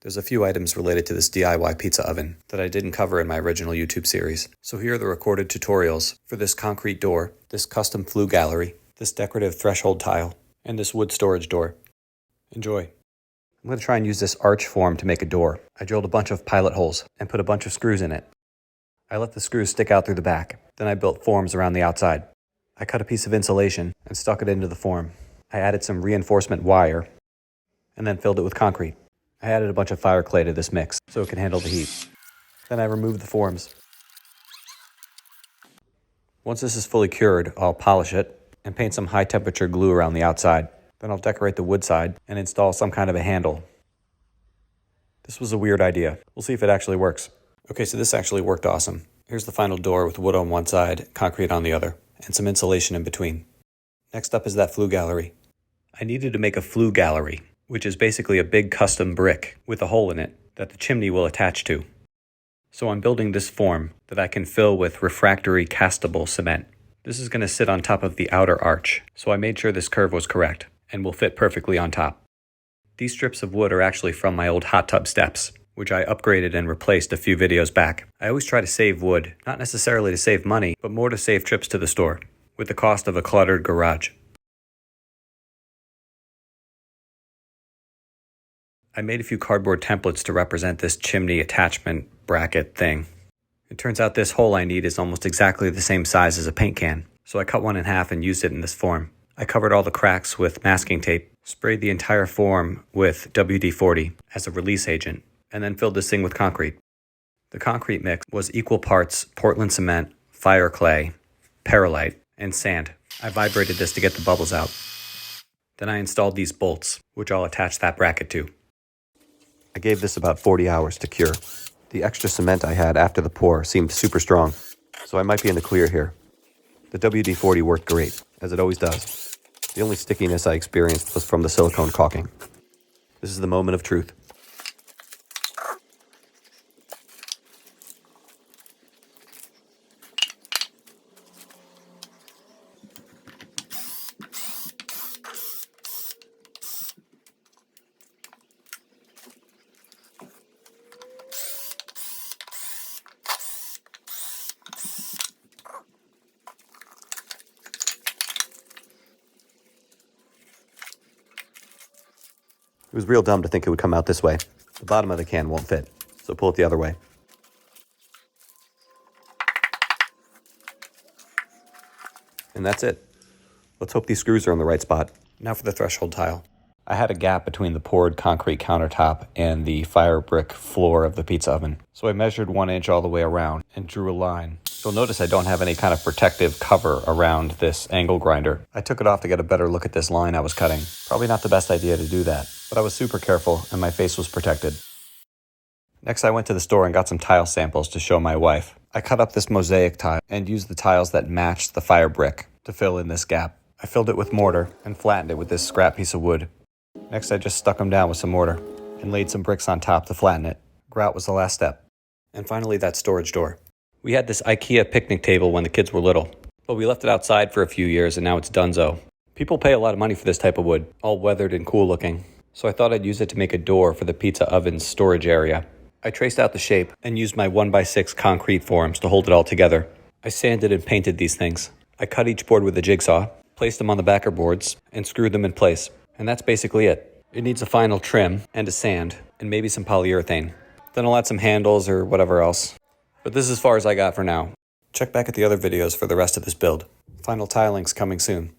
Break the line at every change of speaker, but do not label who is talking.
There's a few items related to this DIY pizza oven that I didn't cover in my original YouTube series. So here are the recorded tutorials for this concrete door, this custom flue gallery, this decorative threshold tile, and this wood storage door. Enjoy. I'm going to try and use this arch form to make a door. I drilled a bunch of pilot holes and put a bunch of screws in it. I let the screws stick out through the back. Then I built forms around the outside. I cut a piece of insulation and stuck it into the form. I added some reinforcement wire and then filled it with concrete. I added a bunch of fire clay to this mix so it can handle the heat. Then I removed the forms. Once this is fully cured, I'll polish it and paint some high temperature glue around the outside. Then I'll decorate the wood side and install some kind of a handle. This was a weird idea. We'll see if it actually works. Okay, so this actually worked awesome. Here's the final door with wood on one side, concrete on the other, and some insulation in between. Next up is that flue gallery. I needed to make a flue gallery, which is basically a big custom brick with a hole in it that the chimney will attach to. So I'm building this form that I can fill with refractory castable cement. This is going to sit on top of the outer arch, so I made sure this curve was correct and will fit perfectly on top. These strips of wood are actually from my old hot tub steps, which I upgraded and replaced a few videos back. I always try to save wood, not necessarily to save money, but more to save trips to the store, with the cost of a cluttered garage. I made a few cardboard templates to represent this chimney attachment bracket thing. It turns out this hole I need is almost exactly the same size as a paint can, so I cut one in half and used it in this form. I covered all the cracks with masking tape, sprayed the entire form with WD-40 as a release agent, and then filled this thing with concrete. The concrete mix was equal parts Portland cement, fire clay, perlite, and sand. I vibrated this to get the bubbles out. Then I installed these bolts, which I'll attach that bracket to. I gave this about 40 hours to cure. The extra cement I had after the pour seemed super strong, so I might be in the clear here. The WD-40 worked great, as it always does. The only stickiness I experienced was from the silicone caulking. This is the moment of truth. It was real dumb to think it would come out this way. The bottom of the can won't fit, so pull it the other way. And that's it. Let's hope these screws are on the right spot. Now for the threshold tile. I had a gap between the poured concrete countertop and the fire brick floor of the pizza oven, so I measured 1 inch all the way around and drew a line. You'll notice I don't have any kind of protective cover around this angle grinder. I took it off to get a better look at this line I was cutting. Probably not the best idea to do that, but I was super careful and my face was protected. Next, I went to the store and got some tile samples to show my wife. I cut up this mosaic tile and used the tiles that matched the fire brick to fill in this gap. I filled it with mortar and flattened it with this scrap piece of wood. Next, I just stuck them down with some mortar and laid some bricks on top to flatten it. Grout was the last step. And finally, that storage door. We had this IKEA picnic table when the kids were little, but we left it outside for a few years and now it's donezo. People pay a lot of money for this type of wood, all weathered and cool looking. So I thought I'd use it to make a door for the pizza oven's storage area. I traced out the shape and used my 1x6 concrete forms to hold it all together. I sanded and painted these things. I cut each board with a jigsaw, placed them on the backer boards, and screwed them in place. And that's basically it. It needs a final trim and a sand, and maybe some polyurethane. Then I'll add some handles or whatever else. But this is as far as I got for now. Check back at the other videos for the rest of this build. Final tiling's coming soon.